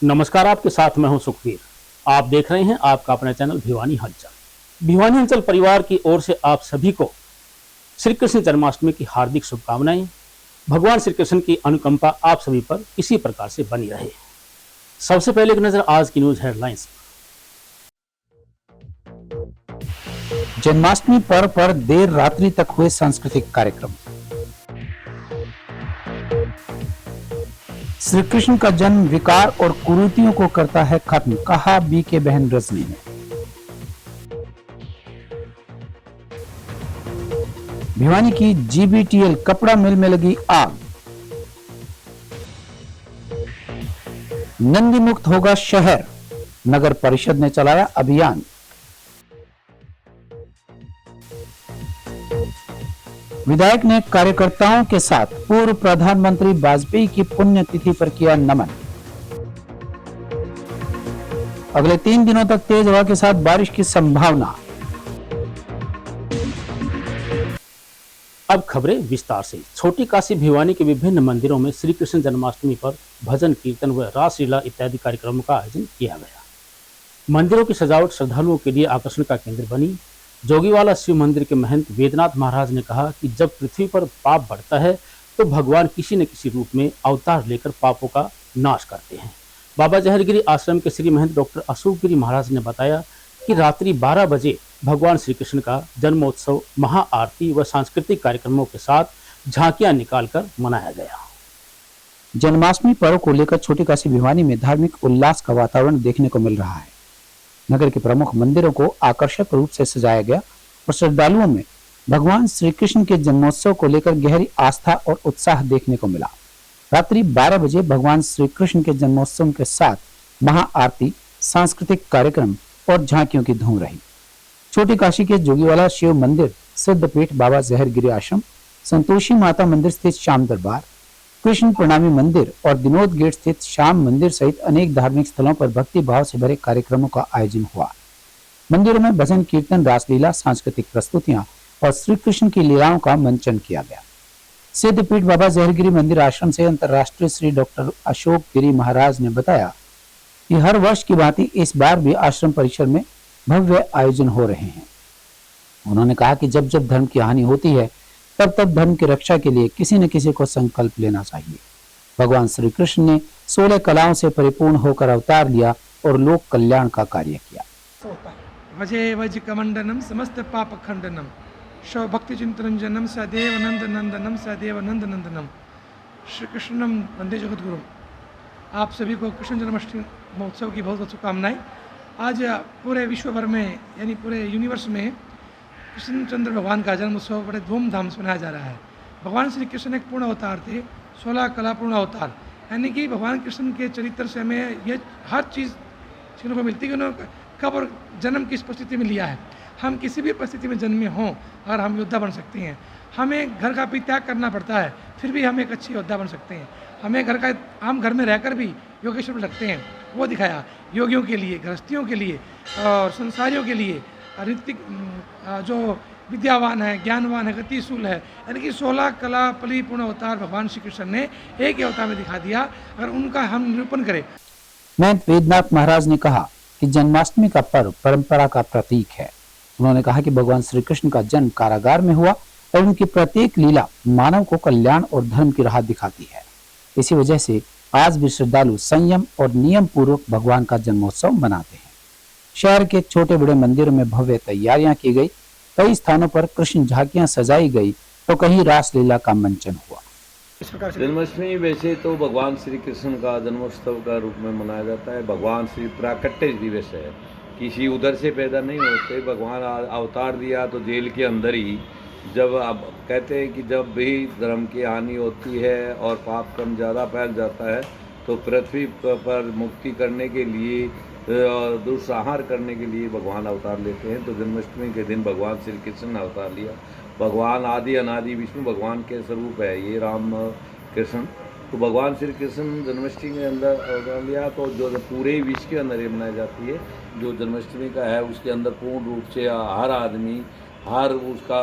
नमस्कार, आपके साथ मैं हूं सुखवीर। आप देख रहे हैं आपका अपना चैनल भिवानी हलचल। भिवानी हलचल परिवार की ओर से आप सभी को श्री कृष्ण जन्माष्टमी की हार्दिक शुभकामनाएं। भगवान श्री कृष्ण की अनुकंपा आप सभी पर इसी प्रकार से बनी रहे। सबसे पहले एक नजर आज की न्यूज हेडलाइंस। जन्माष्टमी पर्व पर देर रात्रि तक हुए सांस्कृतिक कार्यक्रम। श्री कृष्ण का जन्म विकार और कुरीतियों को करता है खत्म, कहा बीके बहन रजनी ने। भिवानी की जीबीटीएल कपड़ा मिल में लगी आग। नंदी मुक्त होगा शहर, नगर परिषद ने चलाया अभियान। विधायक ने कार्यकर्ताओं के साथ पूर्व प्रधानमंत्री वाजपेयी की पुण्यतिथि पर किया नमन। अगले 3 दिनों तक तेज हवा के साथ बारिश की संभावना। अब खबरें विस्तार से। छोटी काशी भिवानी के विभिन्न मंदिरों में श्री कृष्ण जन्माष्टमी पर भजन कीर्तन व रासलीला इत्यादि कार्यक्रमों का आयोजन किया गया। मंदिरों की सजावट श्रद्धालुओं के लिए आकर्षण का केंद्र बनी। जोगीवाला शिव मंदिर के महंत वेदनाथ महाराज ने कहा कि जब पृथ्वी पर पाप बढ़ता है तो भगवान किसी न किसी रूप में अवतार लेकर पापों का नाश करते हैं। बाबा जहरगिरी आश्रम के श्री महंत डॉक्टर अशोक गिरी महाराज ने बताया कि रात्रि 12 बजे भगवान श्री कृष्ण का जन्मोत्सव महाआरती व सांस्कृतिक कार्यक्रमों के साथ झांकियां निकालकर मनाया गया। जन्माष्टमी पर्व को लेकर छोटी काशी भिवानी में धार्मिक उल्लास का वातावरण देखने को मिल रहा है। नगर के प्रमुख मंदिरों को आकर्षक रूप से सजाया गया और श्रद्धालुओं में भगवान श्री कृष्ण के जन्मोत्सव को लेकर गहरी आस्था और उत्साह देखने को मिला। रात्रि 12 बजे भगवान श्री कृष्ण के जन्मोत्सव के साथ महाआरती, सांस्कृतिक कार्यक्रम और झांकियों की धूम रही। छोटी काशी के जोगीवाला शिव मंदिर, सिद्धपीठ बाबा जहरगिरी आश्रम, संतोषी माता मंदिर स्थित श्याम दरबार, कृष्ण प्रणामी मंदिर और दिनोद गेट स्थित श्याम मंदिर सहित अनेक धार्मिक स्थलों पर भक्ति भाव से भरे कार्यक्रमों का आयोजन हुआ। मंदिरों में भजन कीर्तन, रासलीला, सांस्कृतिक प्रस्तुतियां और श्री कृष्ण की लीलाओं का मंचन किया गया। सिद्धपीठ बाबा जहरगिरी मंदिर आश्रम से अंतर्राष्ट्रीय श्री डॉक्टर अशोक गिरी महाराज ने बताया कि हर वर्ष की भांति इस बार भी आश्रम परिसर में भव्य आयोजन हो रहे हैं। उन्होंने कहा कि जब जब धर्म की हानि होती है तब तब धर्म की रक्षा के लिए किसी न किसी को संकल्प लेना चाहिए। भगवान श्री कृष्ण ने 16 कलाओं से परिपूर्ण होकर अवतार लिया और लोक कल्याण का कार्य किया। भजे वज कमंडनम समस्त पाप खंडनम शव भक्ति चिंतनंजनम सदैव नंद नंदनम सदैव नंद नंदनम श्री कृष्णम वंदे जगत गुरु। आप सभी को कृष्ण जन्माष्टमी महोत्सव की बहुत बहुत शुभकामनाएं। आज पूरे विश्व भर में यानी पूरे यूनिवर्स में कृष्णचंद्र भगवान का जन्म उत्सव बड़े धूमधाम से मनाया जा रहा है। भगवान श्री कृष्ण एक पूर्ण अवतार थे, 16 कला पूर्ण अवतार, यानी कि भगवान कृष्ण के चरित्र से हमें ये हर चीज़ सीखने को मिलती है कि उन्होंने कब और जन्म किस परिस्थिति में लिया है। हम किसी भी परिस्थिति में जन्मे हों अगर हम योद्धा बन सकते हैं। हमें घर का भी त्याग करना पड़ता है फिर भी हम एक अच्छे योद्धा बन सकते हैं। हम घर में रहकर भी योगेश्वर बन सकते हैं, वो दिखाया योगियों के लिए, गृहस्थियों के लिए और संसारियों के लिए। ऋतिक जो विद्यावान है, ज्ञानवान है, गतिशूल है, यानी कि 16 कला परिपूर्ण अवतार भगवान श्री कृष्ण ने एक ही अवतार में दिखा दिया। अगर उनका हम निरूपण करें। महंत वेदनाथ महाराज ने कहा कि जन्माष्टमी का पर्व परंपरा का प्रतीक है। उन्होंने कहा कि भगवान श्री कृष्ण का जन्म कारागार में हुआ और उनकी प्रत्येक लीला मानव को कल्याण और धर्म की राह दिखाती है। इसी वजह से आज भी श्रद्धालु संयम और नियम पूर्वक भगवान का जन्मोत्सव मनाते हैं। शहर के छोटे बड़े मंदिरों में भव्य तैयारियां की गई, कई स्थानों पर कृष्ण झांकियां सजाई गई तो कहीं रासलीला का मंचन हुआ। जन्माष्टमी वैसे तो भगवान श्री कृष्ण का जन्मोत्सव का रूप में मनाया जाता है। भगवान श्री प्राकट्य दिवस है, किसी उधर से पैदा नहीं होते। भगवान अवतार दिया तो जेल के अंदर ही। जब अब कहते हैं कि जब भी धर्म की हानि होती है और पाप कम ज़्यादा फैल जाता है तो पृथ्वी पर मुक्ति करने के लिए और दुस्संहार करने के लिए भगवान अवतार लेते हैं। तो जन्माष्टमी के दिन भगवान श्री कृष्ण ने अवतार लिया। भगवान आदि अनादि विष्णु भगवान के स्वरूप है ये राम कृष्ण। तो भगवान श्री कृष्ण जन्माष्टमी के अंदर अवतार लिया तो जो पूरे विश्व के अंदर ये मनाई जाती है। जो जन्माष्टमी का है उसके अंदर पूर्ण रूप से हर आदमी हर उसका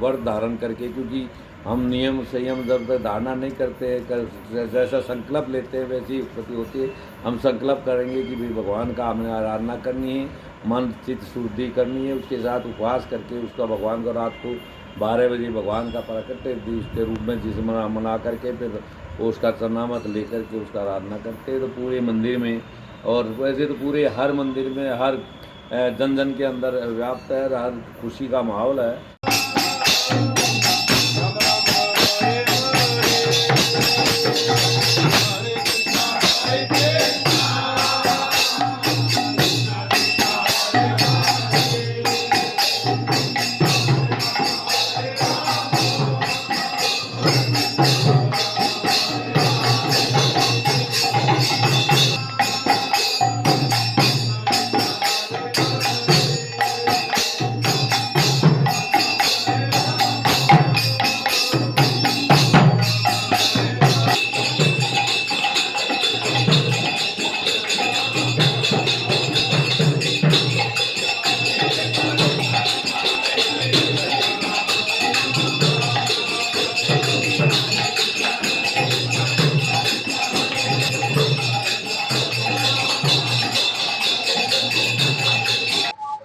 वर धारण करके, क्योंकि हम नियम संयम जब तक धारणा नहीं करते हैं, जैसा संकल्प लेते हैं वैसी ही उत्पत्ति होती है। हम संकल्प करेंगे कि भाई भगवान का हमें आराधना करनी है, मन चित्त शुद्धि करनी है, उसके साथ उपवास करके उसका भगवान को रात को 12 बजे भगवान का प्राकट्य दिवस के रूप में जिस मना करके फिर उसका चरणामत लेकर के उसका आराधना करते हैं। तो पूरे मंदिर में, और वैसे तो पूरे हर मंदिर में हर जन जन के अंदर व्याप्त है, हर खुशी का माहौल है।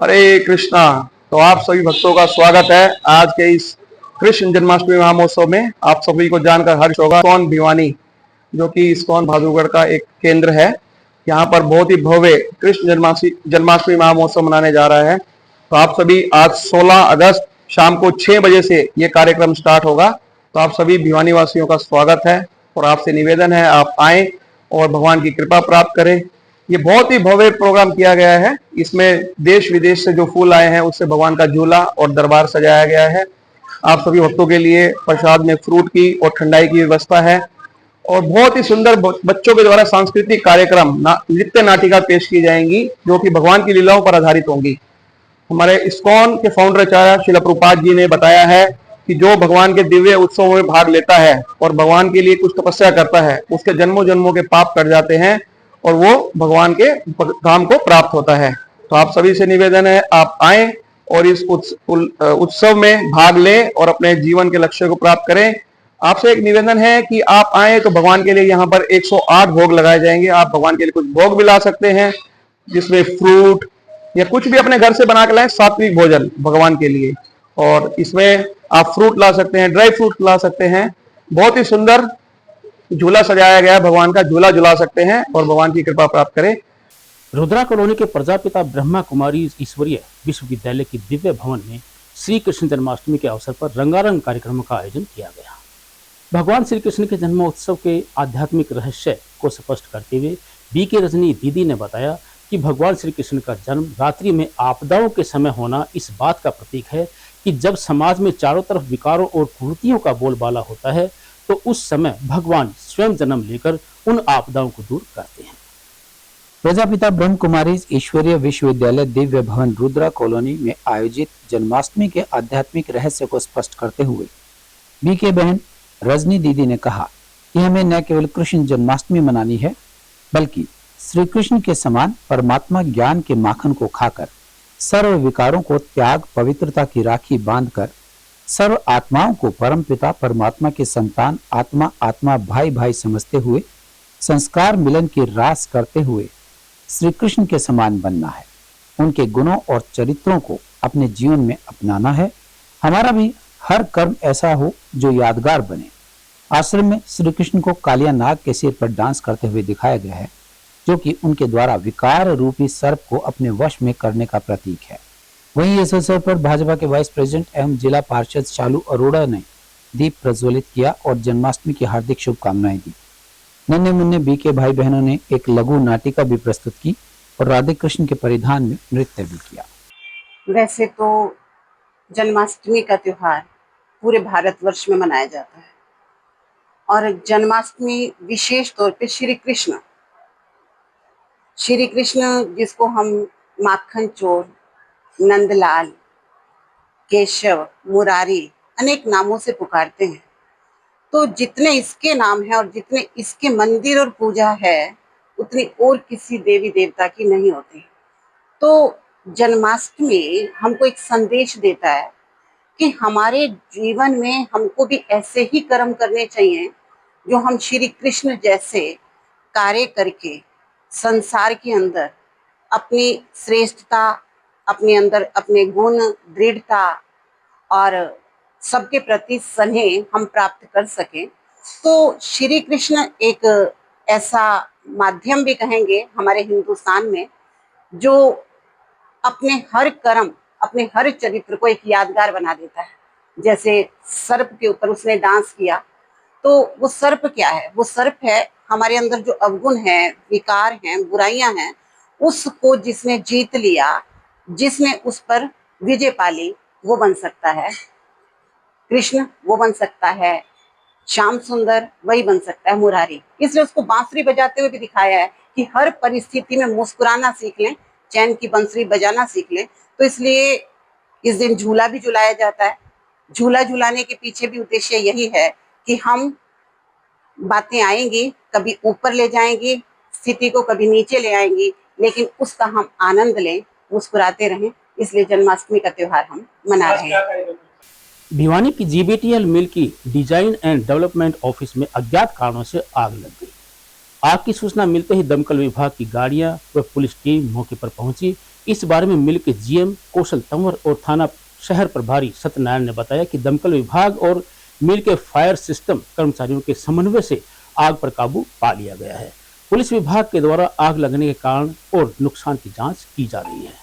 हरे कृष्णा। तो आप सभी भक्तों का स्वागत है आज के इस कृष्ण जन्माष्टमी महामहोत्सव में। आप सभी को जानकर हर्ष होगा, इस्कॉन भिवानी जो कि इस्कॉन भादुगढ़ का एक केंद्र है, यहाँ पर बहुत ही भव्य कृष्ण जन्माष्टमी महामहोत्सव मनाने जा रहा है। तो आप सभी आज 16 अगस्त शाम को 6 बजे से ये कार्यक्रम स्टार्ट होगा। तो आप सभी भिवानी वासियों का स्वागत है और आपसे निवेदन है आप आए और भगवान की कृपा प्राप्त करें। ये बहुत ही भव्य प्रोग्राम किया गया है। इसमें देश विदेश से जो फूल आए हैं उससे भगवान का झूला और दरबार सजाया गया है। आप सभी भक्तों के लिए प्रसाद में फ्रूट की और ठंडाई की व्यवस्था है और बहुत ही सुंदर बच्चों के द्वारा सांस्कृतिक कार्यक्रम नृत्य नाटिका पेश की जाएंगी जो कि भगवान की लीलाओं पर आधारित होंगी। हमारे इस्कॉन के फाउंडर आचार्य श्रील प्रभुपाद जी ने बताया है कि जो भगवान के दिव्य उत्सवों में भाग लेता है और भगवान के लिए कुछ तपस्या करता है, उसके जन्मों जन्मों के पाप कट जाते हैं और वो भगवान के धाम को प्राप्त होता है। तो आप सभी से निवेदन है आप आए और इस उत्सव में भाग लें और अपने जीवन के लक्ष्य को प्राप्त करें। आपसे एक निवेदन है कि आप आए तो भगवान के लिए यहाँ पर 108 भोग लगाए जाएंगे। आप भगवान के लिए कुछ भोग भी ला सकते हैं जिसमें फ्रूट या कुछ भी अपने घर से बना के लाएं, सात्विक भोजन भगवान के लिए। और इसमें आप फ्रूट ला सकते हैं, ड्राई फ्रूट ला सकते हैं। बहुत ही सुंदर झूला सजाया गया है, भगवान का झूला झुला सकते हैं और भगवान की कृपा प्राप्त करें। रुद्रा कॉलोनी के प्रजापिता ब्रह्मा कुमारी ईश्वरीय विश्वविद्यालय की दिव्य भवन में श्री कृष्ण जन्माष्टमी के अवसर पर रंगारंग कार्यक्रमों का आयोजन किया गया। भगवान श्री कृष्ण के जन्मोत्सव के आध्यात्मिक रहस्य को स्पष्ट करते हुए बीके रजनी दीदी ने बताया कि भगवान श्री कृष्ण का जन्म रात्रि में आपदाओं के समय होना इस बात का प्रतीक है कि जब समाज में चारों तरफ विकारों और कुरीतियों का बोलबाला होता है तो उस समय भगवान स्वयं जन्म लेकर उन आपदाओं को दूर करते हैं। प्रजापिता ब्रह्म कुमारी ईश्वरीय विश्वविद्यालय दिव्य भवन रुद्रा कॉलोनी में आयोजित जन्माष्टमी के आध्यात्मिक रहस्य को स्पष्ट करते हुए बीके बहन रजनी दीदी ने कहा कि हमें न केवल कृष्ण जन्माष्टमी मनानी है बल्कि श्री कृष्ण के समान परमात्मा ज्ञान के माखन को खाकर सर्व विकारों को त्याग पवित्रता की राखी बांधकर सर्व आत्माओं को परमपिता परमात्मा के संतान आत्मा आत्मा भाई भाई समझते हुए संस्कार मिलन की रास करते हुए श्री कृष्ण के समान बनना है। उनके गुणों और चरित्रों को अपने जीवन में अपनाना है। हमारा भी हर कर्म ऐसा हो जो यादगार बने। आश्रम में श्री कृष्ण को कालिया नाग के सिर पर डांस करते हुए दिखाया गया है जो कि उनके द्वारा विकार रूपी सर्प को अपने वश में करने का प्रतीक है। वहीं इस अवसर पर भाजपा के वाइस प्रेसिडेंट एवं जिला पार्षद शालू अरोड़ा ने दीप प्रज्वलित किया और जन्माष्टमी की हार्दिक शुभकामनाएं दी। नन्हे मुन्ने बीके भाई बहनों ने एक लघु नाटिका भी प्रस्तुत की और राधे कृष्ण के परिधान में नृत्य भी किया। वैसे तो जन्माष्टमी का त्योहार पूरे भारतवर्ष में मनाया जाता है और जन्माष्टमी विशेष तौर पे श्री कृष्ण जिसको हम माखन चोर, नंदलाल, केशव, मुरारी अनेक नामों से पुकारते हैं। तो जितने इसके नाम हैं और जितने इसके मंदिर और पूजा है उतनी और किसी देवी देवता की नहीं होती। तो जन्माष्टमी हमको एक संदेश देता है कि हमारे जीवन में हमको भी ऐसे ही कर्म करने चाहिए जो हम श्री कृष्ण जैसे कार्य करके संसार के अंदर अपनी श्रेष्ठता, अपने अंदर अपने गुण, दृढ़ता और सबके प्रति स्नेह हम प्राप्त कर सकें। तो श्री कृष्ण एक ऐसा माध्यम भी कहेंगे हमारे हिंदुस्तान में जो अपने हर कर्म, अपने हर चरित्र को एक यादगार बना देता है। जैसे सर्प के ऊपर उसने डांस किया, तो वो सर्प क्या है? वो सर्प है हमारे अंदर जो अवगुण है, विकार हैं, बुराइयां हैं, उसको जिसने जीत लिया, जिसने उस पर विजय पाली, वो बन सकता है कृष्ण, वो बन सकता है श्याम सुंदर, वही बन सकता है मुरारी। इसलिए उसको बांसुरी बजाते हुए भी दिखाया है कि हर परिस्थिति में मुस्कुराना सीख लें, चैन की बांसुरी बजाना सीख लें। तो इसलिए इस दिन झूला भी झुलाया जाता है। झूला झुलाने के पीछे भी उद्देश्य यही है कि हम बातें आएंगी, कभी ऊपर ले जाएंगी स्थिति को, कभी नीचे ले आएंगी, लेकिन उसका हम आनंद लें, मुस्कुराते रहें। इसलिए जन्माष्टमी का त्योहार हम मना रहे हैं। भिवानी की जीबीटीएल मिल की डिजाइन एंड डेवलपमेंट ऑफिस में अज्ञात कारणों से आग लग गई। आग की सूचना मिलते ही दमकल विभाग की गाड़ियां व पुलिस टीम मौके पर पहुंची। इस बारे में मिल के जीएम कौशल तंवर और थाना शहर प्रभारी सत्यनारायण ने बताया कि दमकल विभाग और मिल के फायर सिस्टम कर्मचारियों के समन्वय से आग पर काबू पा लिया गया है। पुलिस विभाग के द्वारा आग लगने के कारण और नुकसान की जांच की जा रही है।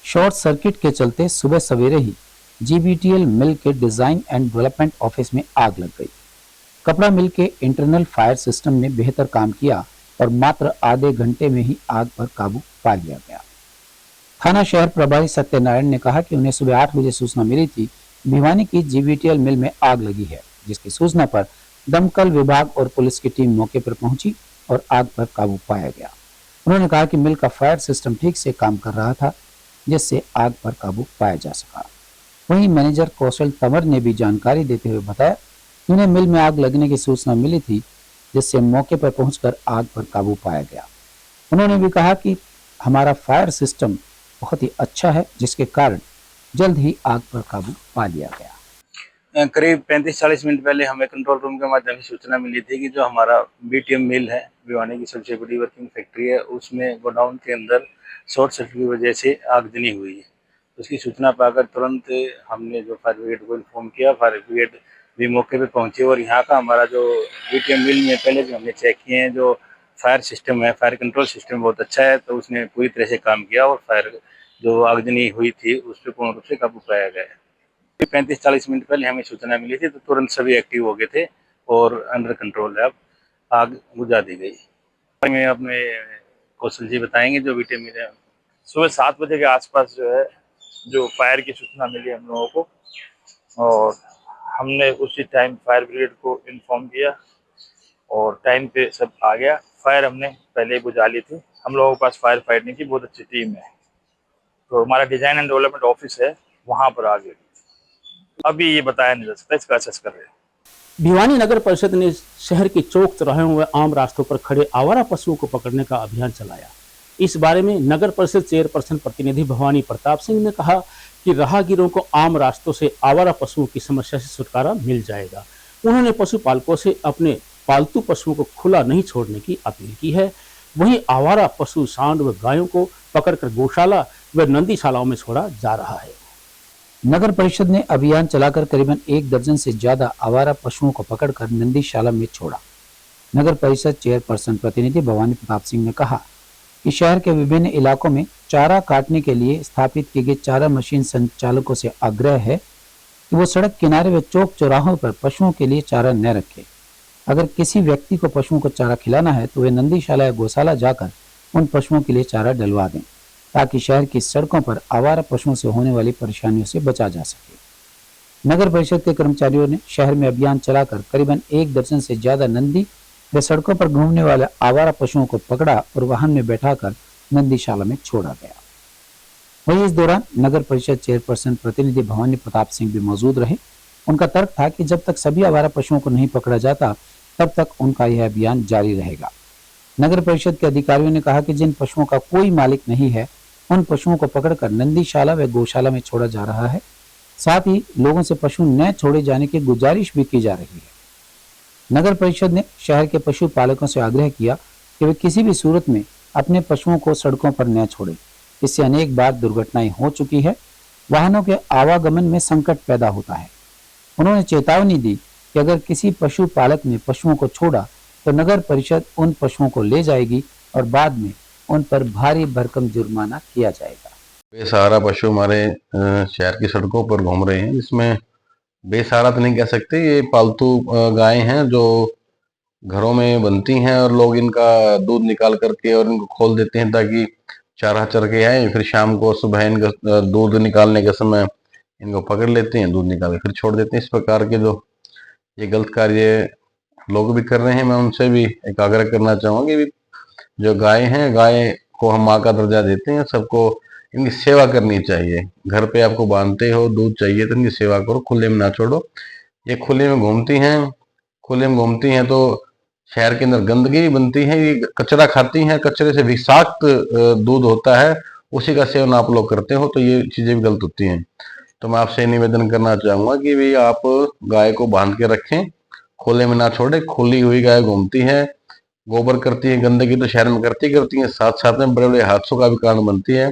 शॉर्ट सर्किट के चलते सुबह सवेरे ही जीबीटीएल मिल के डिजाइन एंड डेवलपमेंट ऑफिस में आग लग गई। कपड़ा मिल के इंटरनल फायर सिस्टम ने बेहतर काम किया और मात्र आधे घंटे में ही आग पर काबू पा लिया गया। थाना शहर प्रभारी सत्यनारायण ने कहा कि उन्हें सुबह 8 बजे सूचना मिली थी भिवानी की जीबीटीएल मिल में आग लगी है, जिसकी सूचना पर दमकल विभाग और पुलिस की टीम मौके पर पहुंची और आग पर काबू पाया गया। उन्होंने कहा कि मिल का फायर सिस्टम ठीक से काम कर रहा था, जिससे आग पर काबू पाया जा सका। वहीं मैनेजर कौशल तंवर ने भी जानकारी देते हुए बताया कि उन्हें मिल में आग लगने की सूचना मिली थी, जिससे मौके पर पहुंचकर आग पर काबू पाया गया। उन्होंने भी कहा कि हमारा फायर सिस्टम बहुत ही अच्छा है, जिसके कारण जल्द ही आग पर काबू पा लिया गया। करीब 35-40 मिनट पहले हमें कंट्रोल रूम के माध्यम से सूचना मिली थी कि जो हमारा बीटीएम मिल है, भिवानी की सबसे बड़ी वर्किंग फैक्ट्री है, उसमें गोडाउन के अंदर शॉर्ट सर्किट की वजह से आगजनी हुई है। उसकी सूचना पाकर तुरंत हमने जो फायर ब्रिगेड को इन्फॉर्म किया। फायर ब्रिगेड भी मौके पे पहुंचे और यहाँ का हमारा जो बीटीएम मिल में पहले जो हमने चेक किए हैं, जो फायर सिस्टम है, फायर कंट्रोल सिस्टम बहुत अच्छा है, तो उसने पूरी तरह से काम किया और फायर जो आगजनी हुई थी उस पर पूर्ण रूप से काबू पाया गया। 35-40 मिनट पहले हमें सूचना मिली थी, तो तुरंत सभी एक्टिव हो गए थे और अंडर कंट्रोल है, अब आग बुझा दी गई। मैं अपने कौशल जी बताएंगे जो बीटीएम मिल है। सुबह 7 बजे के आसपास जो है जो फायर की सूचना मिली हम लोगों को, और हमने उसी टाइम फायर ब्रिगेड को इन्फॉर्म किया और टाइम पे सब आ गया। फायर हमने पहले ही बुझा ली थी। हम लोगों के पास फायर फाइटिंग की बहुत अच्छी टीम है, तो हमारा डिजाइन एंड डेवलपमेंट ऑफिस है, वहां पर आ गई। अभी ये बताया नहीं जा सकता, इसका असेस कर रहे हैं। भिवानी नगर परिषद ने शहर के चौक चौराहों व आम रास्तों पर खड़े आवारा पशुओं को पकड़ने का अभियान चलाया। इस बारे में नगर परिषद चेयरपर्सन प्रतिनिधि भवानी प्रताप सिंह ने कहा कि राहगीरों को आम रास्तों से आवारा पशुओं की समस्या से छुटकारा मिल जाएगा। उन्होंने पशुपालकों से अपने पालतू पशुओं को खुला नहीं छोड़ने की अपील की है। वहीं आवारा पशु सांड व गायों को पकड़कर गौशाला व नंदीशालाओं में छोड़ा जा रहा है। नगर परिषद ने अभियान चलाकर करीबन 1 दर्जन से ज्यादा आवारा पशुओं को पकड़कर नंदीशाला में छोड़ा। नगर परिषद चेयरपर्सन प्रतिनिधि भवानी प्रताप सिंह ने कहा कि शहर के विभिन्न इलाकों में चारा काटने के लिए स्थापित की गई चारा मशीन संचालकों से आग्रह है कि वो सड़क किनारे व चौक चौराहों पर पशुओं के लिए चारा न रखें। अगर किसी व्यक्ति को पशुओं को चारा खिलाना है तो वे नंदीशाला या गौशाला जाकर उन पशुओं के लिए चारा डलवा दें, ताकि शहर की सड़कों पर आवारा पशुओं से होने वाली परेशानियों से बचा जा सके। नगर परिषद के कर्मचारियों ने शहर में अभियान चलाकर करीबन 1 दर्जन से ज्यादा नंदी वे सड़कों पर घूमने वाले आवारा पशुओं को पकड़ा और वाहन में बैठाकर नंदीशाला में छोड़ा गया। वहीं इस दौरान नगर परिषद चेयरपर्सन प्रतिनिधि भवानी प्रताप सिंह भी मौजूद रहे। उनका तर्क था कि जब तक सभी आवारा पशुओं को नहीं पकड़ा जाता, तब तक उनका यह अभियान जारी रहेगा। नगर परिषद के अधिकारियों ने कहा कि जिन पशुओं का कोई मालिक नहीं है, उन पशुओं को पकड़कर नंदीशाला व गौशाला में छोड़ा जा रहा है। साथ ही लोगों से पशु न छोड़े जाने की गुजारिश भी की जा रही है। नगर परिषद ने शहर के पशु पालकों से आग्रह किया कि वे किसी भी सूरत में अपने पशुओं को सड़कों पर न छोड़ें। इससे अनेक बार दुर्घटनाएं हो चुकी है, वाहनों के आवागमन में संकट पैदा होता है। उन्होंने चेतावनी दी कि अगर किसी पशु पालक ने पशुओं को छोड़ा तो नगर परिषद उन पशुओं को ले जाएगी और बाद में उन पर भारी भरकम जुर्माना किया जाएगा। बेसहारा पशु हमारे शहर की सड़कों पर घूम रहे हैं। इसमें बेसहारा तो नहीं कह सकते, ये पालतू गायें हैं जो घरों में बनती हैं और लोग इनका दूध निकाल करके और इनको खोल देते हैं ताकि चारा चर के आए, फिर शाम को सुबह इनका दूध निकालने के समय इनको पकड़ लेते हैं, दूध निकाल के फिर छोड़ देते हैं। इस प्रकार के जो ये गलत कार्य लोग भी कर रहे हैं, मैं उनसे भी एक आग्रह करना चाहूँगा कि जो गाय हैं, गाय को हम माँ का दर्जा देते हैं, सबको इनकी सेवा करनी चाहिए। घर पे आपको बांधते हो, दूध चाहिए तो इनकी सेवा करो, खुले में ना छोड़ो। ये खुले में घूमती हैं तो शहर के अंदर गंदगी भी बनती है, ये कचरा खाती हैं, कचरे से विषाक्त दूध होता है, उसी का सेवन आप लोग करते हो तो ये चीजें भी गलत होती हैं। तो मैं आपसे निवेदन करना चाहूंगा कि भाई आप गाय को बांध के रखें, खुले में ना छोड़े। खुली हुई गाय घूमती है, गोबर करती है, गंदगी तो शहर में करती है, साथ साथ में बड़े बड़े हादसों का भी कारण बनती है।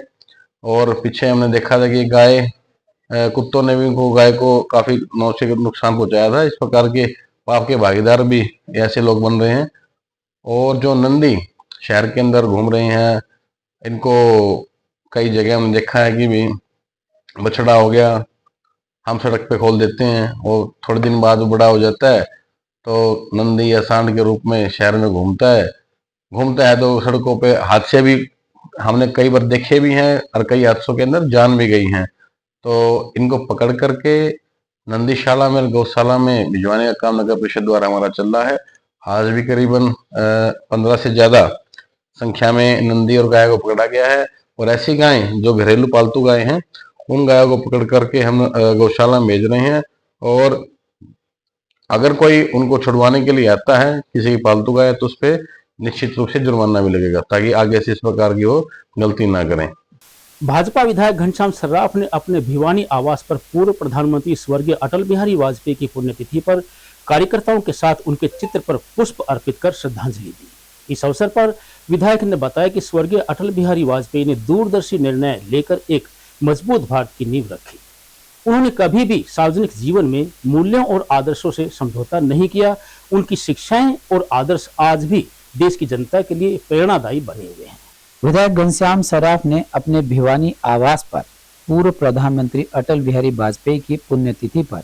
और पीछे हमने देखा था कि कुत्तों ने भी गाय को काफी नुकसान पहुंचाया था। इस प्रकार के पाप के भागीदार भी ऐसे लोग बन रहे हैं। और जो नंदी शहर के अंदर घूम रहे हैं, इनको कई जगह हमने देखा है कि भी बछड़ा हो गया, हम सड़क पे खोल देते हैं और थोड़े दिन बाद वो बड़ा हो जाता है तो नंदी या सांड के रूप में शहर में घूमता है तो सड़कों पे हादसे भी हमने कई बार देखे भी हैं और कई हादसों के अंदर जान भी गई हैं। तो इनको पकड़ करके नंदीशाला में, गौशाला में भिजवाने का काम नगर परिषद द्वारा हमारा चल रहा है। आज भी करीबन 15 से ज्यादा संख्या में नंदी और गाय को पकड़ा गया है। और ऐसी गायें जो घरेलू पालतू गायें हैं, उन गायों को पकड़ करके हम गौशाला में भेज रहे हैं। और अगर कोई उनको छुड़वाने के लिए आता है किसी की पालतू गाय, तो उस पर निश्चित रूप से जुर्माना भी लगेगा ताकि आगे से इस प्रकार की वो गलती ना करें। भाजपा विधायक घनश्याम सर्राफ ने अपने भिवानी आवास पर पूर्व प्रधानमंत्री स्वर्गीय अटल बिहारी वाजपेयी की पुण्यतिथि पर कार्यकर्ताओं के साथ उनके चित्र पर पुष्प अर्पित कर श्रद्धांजलि दी। इस अवसर पर विधायक ने बताया कि स्वर्गीय अटल बिहारी वाजपेयी ने दूरदर्शी निर्णय लेकर एक मजबूत भारत की नींव रखी। उन्होंने कभी भी सार्वजनिक जीवन में मूल्यों और आदर्शों से समझौता नहीं किया। उनकी शिक्षाएं और आदर्श आज भी देश की जनता के लिए प्रेरणादायी बने हुए हैं। विधायक घनश्याम सर्राफ ने अपने भिवानी आवास पर पूर्व प्रधानमंत्री अटल बिहारी वाजपेयी की पुण्यतिथि पर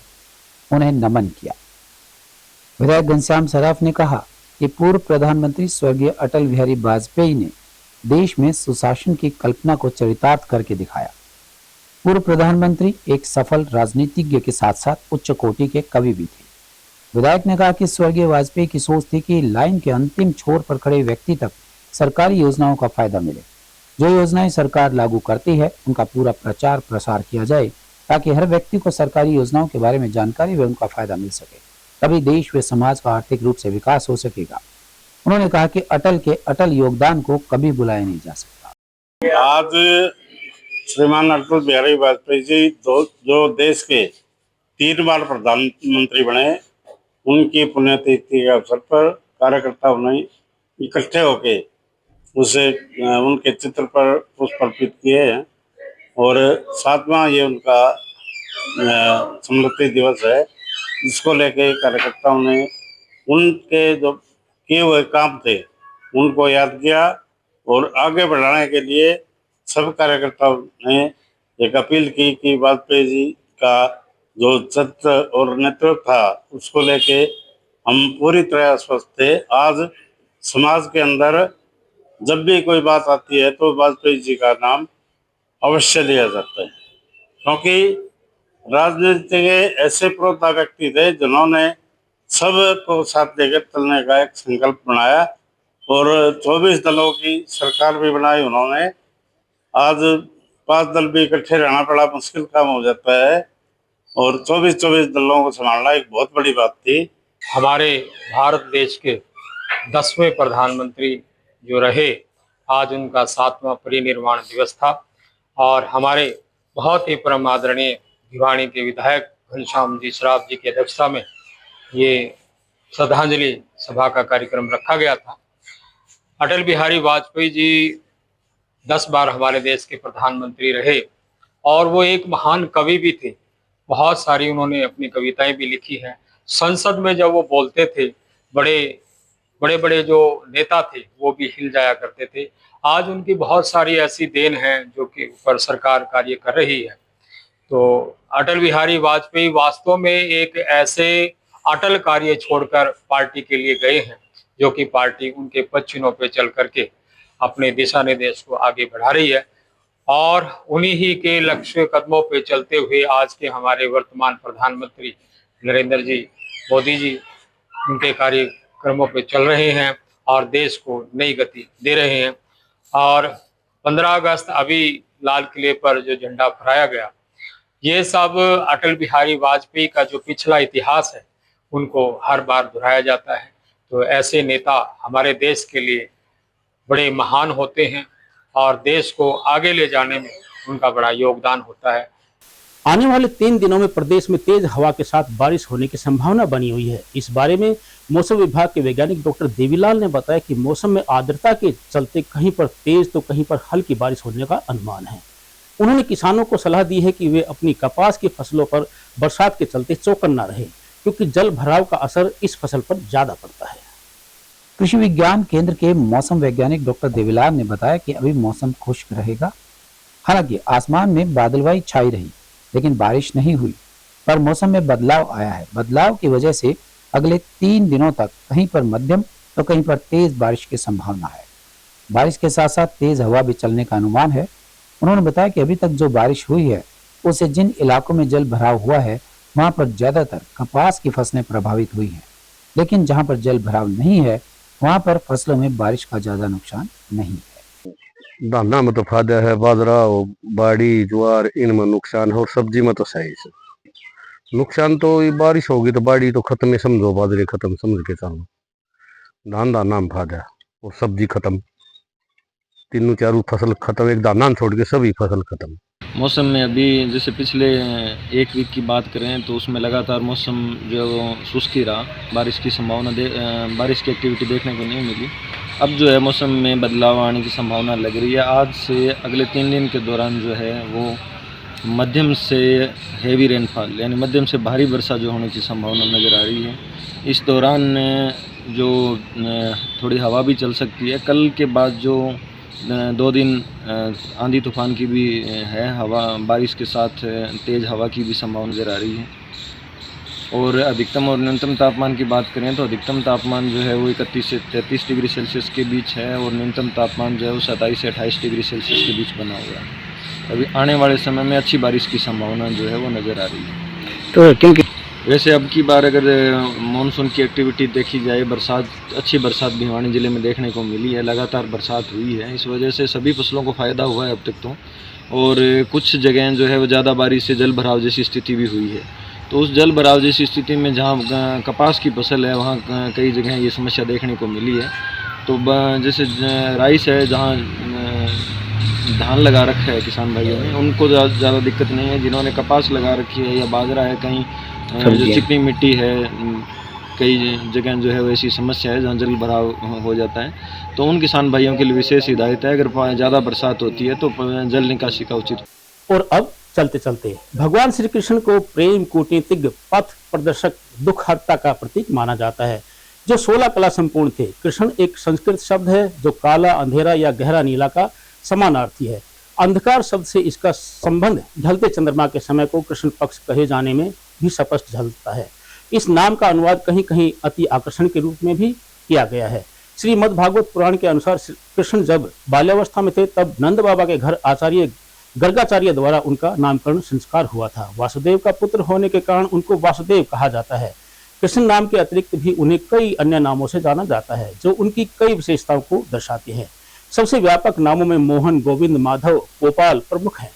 उन्हें नमन किया। विधायक घनश्याम सर्राफ ने कहा कि पूर्व प्रधानमंत्री स्वर्गीय अटल बिहारी वाजपेयी ने देश में सुशासन की कल्पना को चरितार्थ करके दिखाया। पूर्व प्रधानमंत्री एक सफल राजनीतिज्ञ के साथ साथ उच्च कोटि के कवि भी थे। विधायक ने कहा कि स्वर्गीय वाजपेयी की सोच थी कि लाइन के अंतिम छोर पर खड़े व्यक्ति तक सरकारी योजनाओं का फायदा मिले। जो योजनाएं सरकार लागू करती है उनका पूरा प्रचार प्रसार किया जाए ताकि हर व्यक्ति को सरकारी योजनाओं के बारे में जानकारी व उनका फायदा मिल सके, तभी देश व समाज का आर्थिक रूप से विकास हो सकेगा। उन्होंने कहा कि अटल के अटल योगदान को कभी भुलाया नहीं जा सकता। आज श्रीमान अटल बिहारी वाजपेयी जी जो देश के 3 बार प्रधानमंत्री बने, उनकी पुण्यतिथि के अवसर पर कार्यकर्ता उन्हें इकट्ठे होके उनके चित्र पर पुष्प अर्पित किए हैं। और 7वां ये उनका स्मृति दिवस है, जिसको लेके कार्यकर्ताओं ने उनके जो किए हुए काम थे उनको याद किया और आगे बढ़ाने के लिए सब कार्यकर्ताओं ने एक अपील की कि वाजपेयी जी का जो चरित्र और नेतृत्व था उसको लेके हम पूरी तरह आश्वस्त थे। आज समाज के अंदर जब भी कोई बात आती है तो वाजपेयी जी का नाम अवश्य लिया जाता है, क्योंकि राजनीति के ऐसे पुरोधा व्यक्ति थे जिन्होंने सबको साथ लेकर चलने का एक संकल्प बनाया और 24 दलों की सरकार भी बनाई उन्होंने। आज 5 दल भी इकट्ठे रहना बड़ा मुश्किल काम हो जाता है और 24 दलों को संभालना एक बहुत बड़ी बात थी। हमारे भारत देश के 10वें प्रधानमंत्री जो रहे, आज उनका 7वां परिनिर्वाण दिवस था और हमारे बहुत ही परम आदरणीय भिवानी के विधायक घनश्याम जी सराफ जी की अध्यक्षता में ये श्रद्धांजलि सभा का कार्यक्रम रखा गया था। अटल बिहारी वाजपेयी जी 10 बार हमारे देश के प्रधानमंत्री रहे और वो एक महान कवि भी थे। बहुत सारी उन्होंने अपनी कविताएं भी लिखी हैं। संसद में जब वो बोलते थे, बड़े बड़े जो नेता थे वो भी हिल जाया करते थे। आज उनकी बहुत सारी ऐसी देन हैं जो कि ऊपर सरकार कार्य कर रही है। तो अटल बिहारी वाजपेयी वास्तव में एक ऐसे अटल कार्य छोड़कर पार्टी के लिए गए हैं जो कि पार्टी उनके पद चिन्हों पे चल करके अपने दिशा निर्देश को आगे बढ़ा रही है और उन्हीं ही के लक्ष्य कदमों पे चलते हुए आज के हमारे वर्तमान प्रधानमंत्री नरेंद्र जी मोदी जी उनके कार्यक्रमों पे चल रहे हैं और देश को नई गति दे रहे हैं। और 15 अगस्त अभी लाल किले पर जो झंडा फहराया गया, ये सब अटल बिहारी वाजपेयी का जो पिछला इतिहास है उनको हर बार दोहराया जाता है। तो ऐसे नेता हमारे देश के लिए बड़े महान होते हैं और देश को आगे ले जाने में उनका बड़ा योगदान होता है। आने वाले 3 दिनों में प्रदेश में तेज हवा के साथ बारिश होने की संभावना बनी हुई है। इस बारे में मौसम विभाग के वैज्ञानिक डॉक्टर देवीलाल ने बताया कि मौसम में आर्द्रता के चलते कहीं पर तेज तो कहीं पर हल्की बारिश होने का अनुमान है। उन्होंने किसानों को सलाह दी है कि वे अपनी कपास की फसलों पर बरसात के चलते चौकन्ना रहे, क्योंकि जल भराव का असर इस फसल पर ज्यादा पड़ता है। कृषि विज्ञान केंद्र के मौसम वैज्ञानिक डॉक्टर देवीलाल ने बताया कि अभी मौसम खुश्क रहेगा। हालांकि आसमान में बादलवाई छाई रही, लेकिन बारिश नहीं हुई, पर मौसम में बदलाव आया है। बदलाव की वजह से अगले 3 दिनों तक कहीं पर मध्यम तो कहीं पर तेज बारिश की संभावना है। बारिश के साथ साथ तेज हवा भी चलने का अनुमान है। उन्होंने बताया कि अभी तक जो बारिश हुई है उससे जिन इलाकों में जल भराव हुआ है वहां पर ज्यादातर कपास की फसलें प्रभावित हुई हैं, लेकिन जहां पर जल भराव नहीं है वहां पर फसलों में बारिश का ज्यादा नुकसान नहीं है। धाना में तो फायदा है, बाजरा और बाड़ी ज्वार इनमें नुकसान है और सब्जी में तो सही से नुकसान। तो ये बारिश होगी तो बाड़ी तो खत्म है समझो, बाजरे खत्म समझ के चलो। धान दाना में फायदा और सब्जी खत्म, 3-4 फसल खत्म, एक दाना छोड़ के सभी फसल खत्म। मौसम में अभी जैसे पिछले 1 वीक की बात करें तो उसमें लगातार मौसम जो शुष्क ही रहा, बारिश की संभावना बारिश की एक्टिविटी देखने को नहीं मिली। अब जो है मौसम में बदलाव आने की संभावना लग रही है। आज से अगले 3 दिन के दौरान जो है वो मध्यम से हेवी रेनफॉल यानी मध्यम से भारी वर्षा जो होने की संभावना नज़र आ रही है। इस दौरान जो थोड़ी हवा भी चल सकती है। कल के बाद जो 2 दिन आंधी तूफान की भी है, हवा बारिश के साथ तेज़ हवा की भी संभावना नज़र आ रही है। और अधिकतम और न्यूनतम तापमान की बात करें तो अधिकतम तापमान जो है वो 31 से 33 डिग्री सेल्सियस के बीच है और न्यूनतम तापमान जो है वो 27 से 28 डिग्री सेल्सियस के बीच बना हुआ है। अभी आने वाले समय में अच्छी बारिश की संभावना जो है वो नज़र आ रही है। तो क्योंकि वैसे अब की बार अगर मानसून की एक्टिविटी देखी जाए, अच्छी बरसात भिवानी ज़िले में देखने को मिली है, लगातार बरसात हुई है। इस वजह से सभी फसलों को फ़ायदा हुआ है अब तक तो। और कुछ जगह जो है वो ज़्यादा बारिश से जल भराव जैसी स्थिति भी हुई है। तो उस जल भराव जैसी स्थिति में जहाँ कपास की फसल है वहाँ कई जगह ये समस्या देखने को मिली है। तो जैसे राइस है, जहाँ धान लगा रखा है किसान भाइयों ने, उनको ज़्यादा दिक्कत नहीं है। जिन्होंने कपास लगा रखी है या बाजरा है, कहीं जो चिकनी मिट्टी है, कई जगह जो है वैसी समस्या है जहाँ जल भराव हो जाता है। तो उन किसान भाइयों के लिए विशेष हिदायत है, अगर ज़्यादा बरसात होती है तो जल निकासी का उचित। और अब चलते चलते भगवान श्री कृष्ण को प्रेम कूटनीतिज्ञ, पथ प्रदर्शक, दुख हर्ता का प्रतीक माना जाता है, जो 16 कला संपूर्ण थे। कृष्ण एक संस्कृत शब्द है जो काला, अंधेरा या गहरा नीला का समानार्थी है। अंधकार शब्द से इसका संबंध ढलते चंद्रमा के समय को कृष्ण पक्ष कहे जाने में भी स्पष्ट झलकता है। इस नाम का अनुवाद कहीं कहीं अति आकर्षण के रूप में भी किया गया है। श्रीमद् भागवत पुराण के अनुसार कृष्ण जब बाल्यावस्था में थे तब नंद बाबा के घर आचार्य गर्गाचार्य द्वारा उनका नामकरण संस्कार हुआ था। वासुदेव का पुत्र होने के कारण उनको वासुदेव कहा जाता है। कृष्ण नाम के अतिरिक्त भी उन्हें कई अन्य नामों से जाना जाता है जो उनकी कई विशेषताओं को दर्शाते हैं। सबसे व्यापक नामों में मोहन, गोविंद, माधव, गोपाल प्रमुख हैं।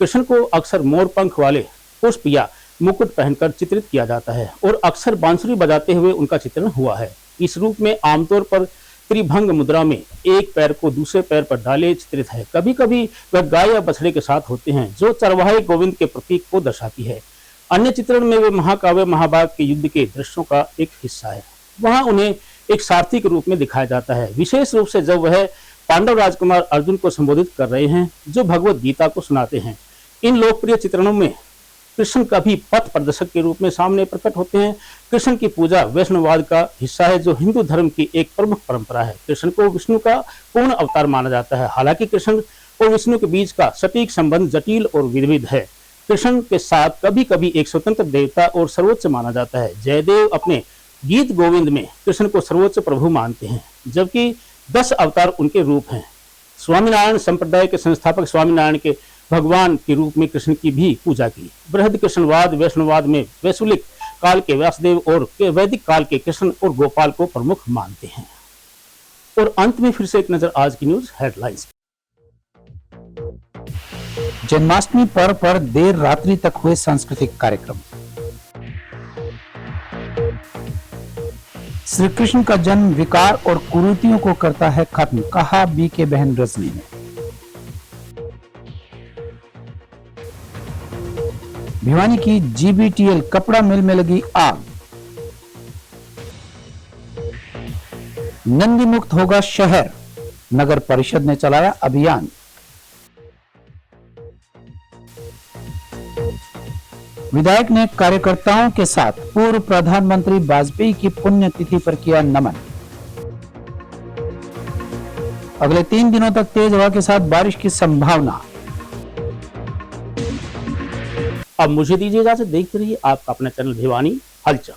कृष्ण को अक्सर मोर पंख वाले पुष्प या मुकुट पहनकर चित्रित किया जाता है और अक्सर बांसुरी बजाते हुए उनका चित्रण हुआ है। इस रूप में आमतौर पर त्रिभंग मुद्रा में एक पैर को दूसरे पैर पर डाले चित्रित है। कभी कभी वह गाय या बछड़े के साथ होते हैं, जो चरवाहे गोविंद के प्रतीक को दर्शाती है। अन्य चित्रण में वे महाकाव्य महाभारत के युद्ध के दृश्यों का एक हिस्सा है। वहां उन्हें एक सारथी के रूप में दिखाया जाता है, विशेष रूप से जब वह पांडव राजकुमार अर्जुन को संबोधित कर रहे हैं, जो भगवत गीता को सुनाते हैं। इन लोकप्रिय चित्रणों में कृष्ण कभी पथ प्रदर्शक के रूप में सामने प्रकट होते हैं। कृष्ण की पूजा वैष्णववाद का हिस्सा है, जो हिंदू धर्म की एक प्रमुख परंपरा है। कृष्ण को विष्णु का पूर्ण अवतार माना जाता है। हालांकि कृष्ण और विष्णु के बीच का सटीक संबंध जटिल और विविध है। कृष्ण के साथ कभी कभी एक स्वतंत्र देवता और सर्वोच्च माना जाता है। जयदेव अपने गीत गोविंद में कृष्ण को सर्वोच्च प्रभु मानते हैं, जबकि 10 अवतार उनके रूप हैं। स्वामीनारायण संप्रदाय के संस्थापक स्वामीनारायण के भगवान के रूप में कृष्ण की भी पूजा की। बृहद कृष्णवाद वैष्णववाद में वैशुलिक काल के व्यासदेव और वैदिक काल के कृष्ण और गोपाल को प्रमुख मानते हैं। और अंत में फिर से एक नजर आज की न्यूज हेडलाइंस। जन्माष्टमी पर्व पर देर रात्रि तक हुए सांस्कृतिक कार्यक्रम। श्री कृष्ण का जन्म विकार और कुरीतियों को करता है खत्म, कहा बीके बहन रजनी ने। भिवानी की जीबीटीएल कपड़ा मिल में लगी आग। नंदी मुक्त होगा शहर, नगर परिषद ने चलाया अभियान। विधायक ने कार्यकर्ताओं के साथ पूर्व प्रधानमंत्री वाजपेयी की पुण्यतिथि पर किया नमन। अगले 3 दिनों तक तेज हवा के साथ बारिश की संभावना। अब मुझे दीजिए इजाजत। देखते रहिए आपका अपना चैनल भिवानी हलचल।